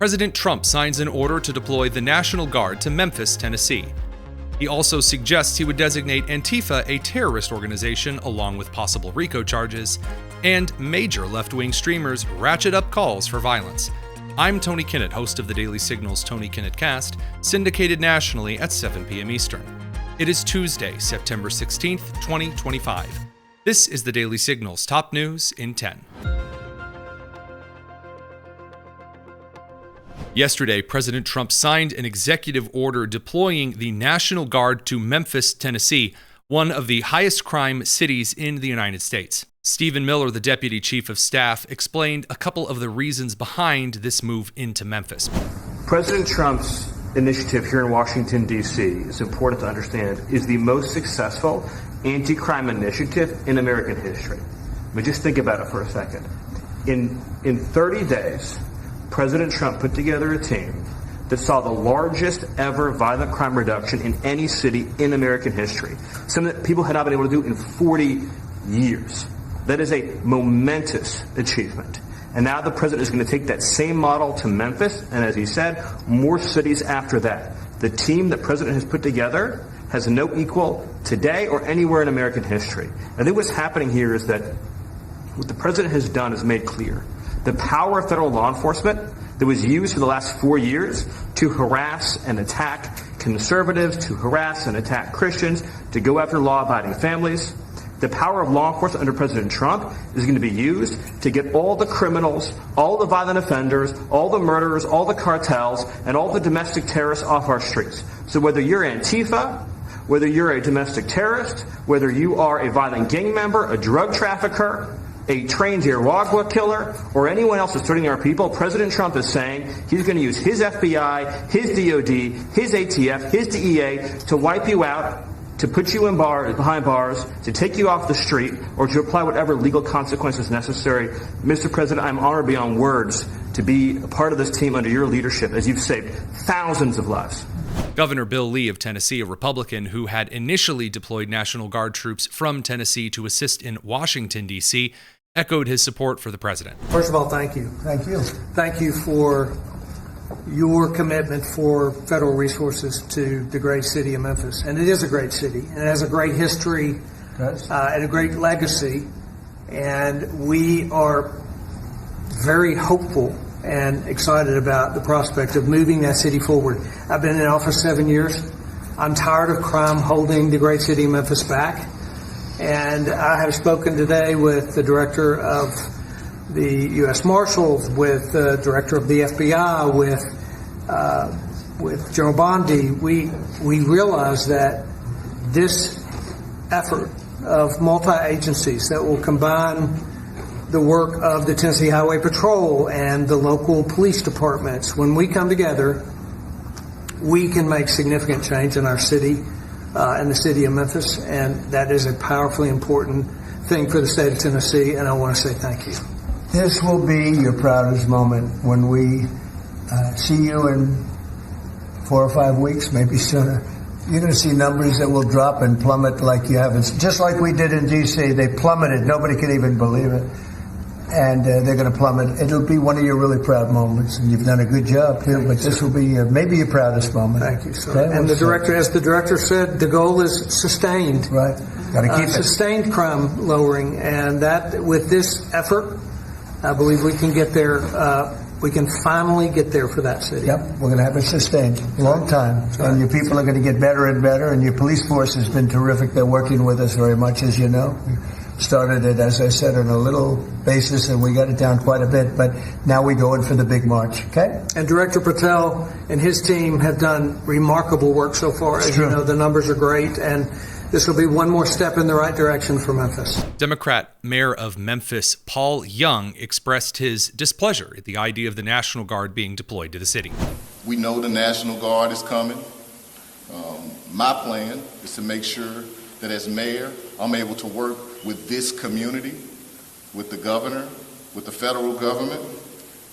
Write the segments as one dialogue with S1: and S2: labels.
S1: President Trump signs an order to deploy the National Guard to Memphis, Tennessee. He also suggests he would designate Antifa a terrorist organization along with possible RICO charges, and major left-wing streamers ratchet up calls for violence. I'm Tony Kinnett, host of the Daily Signal's Tony Kinnett Cast, syndicated nationally at 7 p.m. Eastern. It is Tuesday, September 16th, 2025. This is the Daily Signal's top news in 10. Yesterday, President Trump signed an executive order deploying the National Guard to Memphis, Tennessee, one of the highest crime cities in the United States. Stephen Miller, the Deputy Chief of Staff, explained a couple of the reasons behind this move into Memphis.
S2: President Trump's initiative here in Washington, D.C., is important to understand, is the most successful anti-crime initiative in American history. But just think about it for a second. In 30 days, President Trump put together a team that saw the largest ever violent crime reduction in any city in American history. Something that people had not been able to do in 40 years. That is a momentous achievement. And now the president is going to take that same model to Memphis, and as he said, more cities after that. The team that President has put together has no equal today or anywhere in American history. I think what's happening here is that what the president has done is made clear. The power of federal law enforcement that was used for the last 4 years to harass and attack conservatives, to harass and attack Christians, to go after law-abiding families. The power of law enforcement under President Trump is going to be used to get all the criminals, all the violent offenders, all the murderers, all the cartels, and all the domestic terrorists off our streets. So whether you're Antifa, whether you're a domestic terrorist, whether you are a violent gang member, a drug trafficker, a trained Iraqwa killer, or anyone else that's hurting our people, President Trump is saying he's going to use his FBI, his DOD, his ATF, his DEA to wipe you out, to put you in behind bars, to take you off the street, or to apply whatever legal consequences necessary. Mr. President, I'm honored beyond words to be a part of this team under your leadership as you've saved thousands of lives.
S1: Governor Bill Lee of Tennessee, a Republican who had initially deployed National Guard troops from Tennessee to assist in Washington, D.C., echoed his support for the president.
S3: First of all, thank you.
S4: Thank you.
S3: Thank you for your commitment for federal resources to the great city of Memphis. And it is a great city, and it has a great history and a great legacy. And we are very hopeful and excited about the prospect of moving that city forward. I've been in office 7 years. I'm tired of crime holding the great city of Memphis back. And I have spoken today with the director of the U.S. Marshals, with the director of the FBI, with General Bondi. We realize that this effort of multi-agencies that will combine the work of the Tennessee Highway Patrol and the local police departments, when we come together, we can make significant change in our city and the city of Memphis, and that is a powerfully important thing for the state of Tennessee, and I want to say thank you.
S4: This will be your proudest moment when we see you in 4 or 5 weeks, maybe sooner. You're going to see numbers that will drop and plummet like you haven't. Just like we did in D.C., they plummeted. Nobody can even believe it. And they're going to plummet. It'll be one of your really proud moments, and you've done a good job too. But this will be maybe your proudest moment.
S3: Thank you, sir. Okay? And the director, as the director said, the goal is sustained.
S4: Right. Got to keep it. Sustained
S3: crime lowering, and that with this effort, I believe we can get there. We can finally get there for that city.
S4: Yep, we're going to have it sustained. Long time. Right. And your people are going to get better and better, and your police force has been terrific. They're working with us very much, as you know. Started it, as I said, on a little basis, and we got it down quite a bit, but now we go in for the big march, okay?
S3: And Director Patel and his team have done remarkable work so far. As you know, the numbers are great, and this will be one more step in the right direction for Memphis.
S1: Democrat Mayor of Memphis, Paul Young, expressed his displeasure at the idea of the National Guard being deployed to the city.
S5: We know the National Guard is coming. My plan is to make sure that as mayor, I'm able to work with this community, with the governor, with the federal government,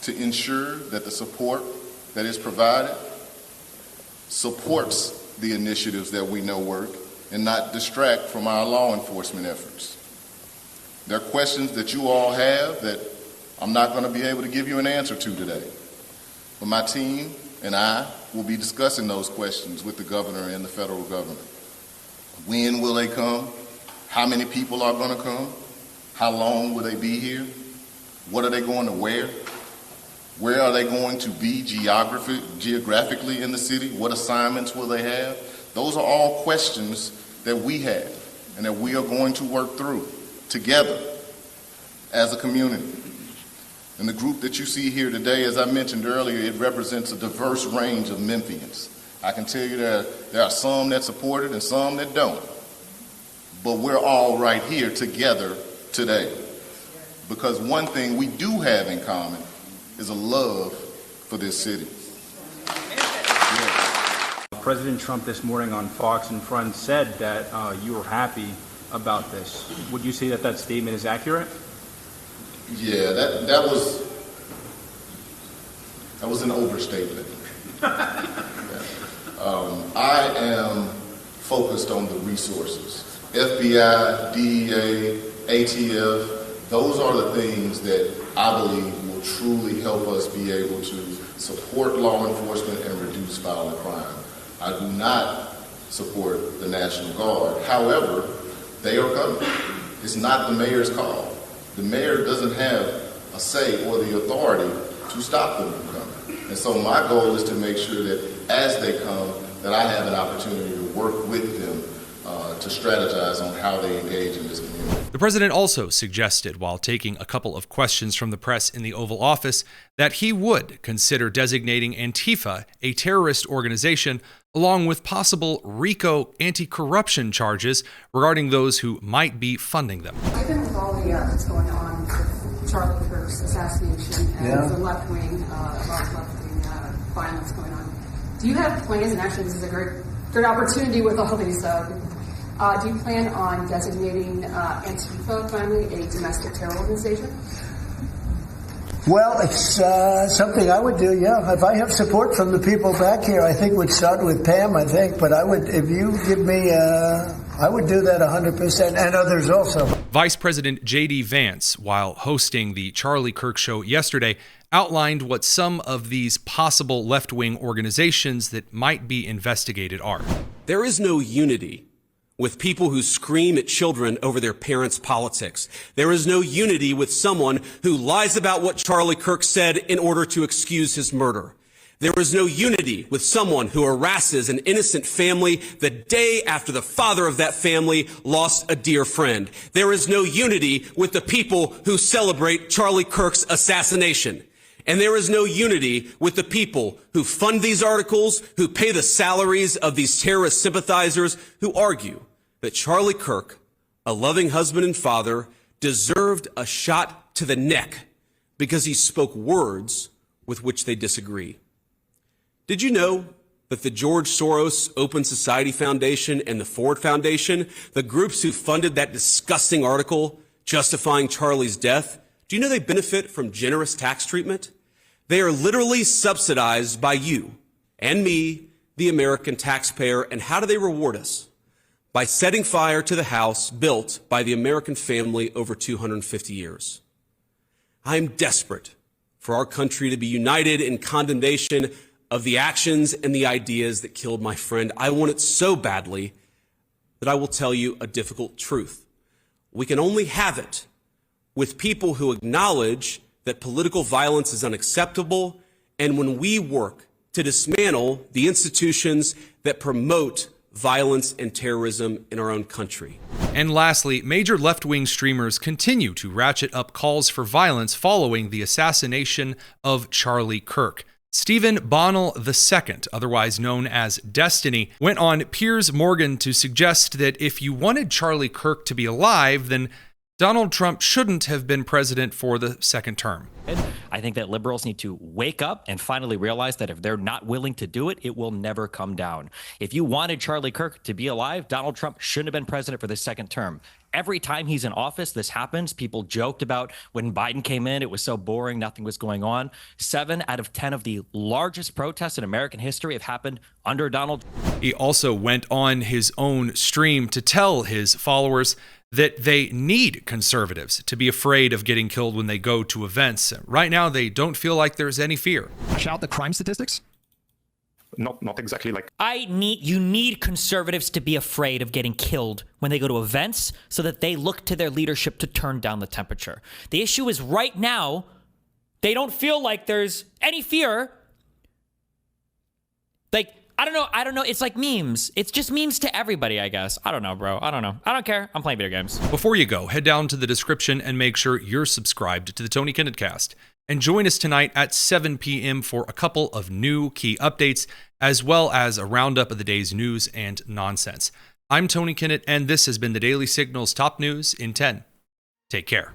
S5: to ensure that the support that is provided supports the initiatives that we know work and not distract from our law enforcement efforts. There are questions that you all have that I'm not going to be able to give you an answer to today. But my team and I will be discussing those questions with the governor and the federal government. When will they come? How many people are going to come? How long will they be here? What are they going to wear? Where are they going to be geographically in the city? What assignments will they have? Those are all questions that we have and that we are going to work through together as a community. And the group that you see here today, as I mentioned earlier, it represents a diverse range of Memphians. I can tell you there are some that support it and some that don't. But we're all right here together today. Because one thing we do have in common is a love for this city.
S6: President Trump this morning on Fox and Friends said that you were happy about this. Would you say that that statement is accurate?
S5: Yeah, that was an overstatement. I am focused on the resources. FBI, DEA, ATF, those are the things that I believe will truly help us be able to support law enforcement and reduce violent crime. I do not support the National Guard. However, they are coming. It's not the mayor's call. The mayor doesn't have a say or the authority to stop them from coming. And so my goal is to make sure that as they come, that I have an opportunity to work with them to strategize on how they engage in this community.
S1: The president also suggested, while taking a couple of questions from the press in the Oval Office, that he would consider designating Antifa a terrorist organization, along with possible RICO anti-corruption charges regarding those who might be funding them.
S7: Given with all that's going on with Charlie Kirk's assassination and the left-wing, left-wing violence going on, do you have plans, and actually this is a great opportunity with all these, do you plan on designating Antifa finally a domestic terror organization?
S4: Well, it's something I would do, yeah. If I have support from the people back here, I think we'd start with Pam, I think. But I would, if you give me, I would do that 100%, and others also.
S1: Vice President J.D. Vance, while hosting the Charlie Kirk Show yesterday, outlined what some of these possible left-wing organizations that might be investigated are.
S8: There is no unity with people who scream at children over their parents' politics. There is no unity with someone who lies about what Charlie Kirk said in order to excuse his murder. There is no unity with someone who harasses an innocent family the day after the father of that family lost a dear friend. There is no unity with the people who celebrate Charlie Kirk's assassination. And there is no unity with the people who fund these articles, who pay the salaries of these terrorist sympathizers, who argue that Charlie Kirk, a loving husband and father, deserved a shot to the neck because he spoke words with which they disagree. Did you know that the George Soros Open Society Foundation and the Ford Foundation, the groups who funded that disgusting article justifying Charlie's death, do you know they benefit from generous tax treatment? They are literally subsidized by you and me, the American taxpayer. And how do they reward us? By setting fire to the house built by the American family over 250 years. I am desperate for our country to be united in condemnation of the actions and the ideas that killed my friend. I want it so badly that I will tell you a difficult truth. We can only have it with people who acknowledge that political violence is unacceptable, and when we work to dismantle the institutions that promote violence and terrorism in our own country.
S1: And lastly, major left-wing streamers continue to ratchet up calls for violence following the assassination of Charlie Kirk. Stephen Bonnell II, otherwise known as Destiny, went on Piers Morgan to suggest that if you wanted Charlie Kirk to be alive, then Donald Trump shouldn't have been president for the second term.
S9: I think that liberals need to wake up and finally realize that if they're not willing to do it, it will never come down. If you wanted Charlie Kirk to be alive, Donald Trump shouldn't have been president for the second term. Every time he's in office, this happens. People joked about when Biden came in, it was so boring, nothing was going on. 7 out of 10 of the largest protests in American history have happened under Donald.
S1: He also went on his own stream to tell his followers that they need conservatives to be afraid of getting killed when they go to events. Right now, they don't feel like there's any fear.
S10: Shout the crime statistics?
S11: Not exactly like.
S12: You need conservatives to be afraid of getting killed when they go to events so that they look to their leadership to turn down the temperature. The issue is right now, they don't feel like there's any fear. Like, I don't know. It's like memes. It's just memes to everybody, I guess. I don't know, bro. I don't know. I don't care. I'm playing video games.
S1: Before you go, head down to the description and make sure you're subscribed to the Tony Kinnett Cast. And join us tonight at 7 p.m. for a couple of new key updates, as well as a roundup of the day's news and nonsense. I'm Tony Kinnett, and this has been the Daily Signal's top news in 10. Take care.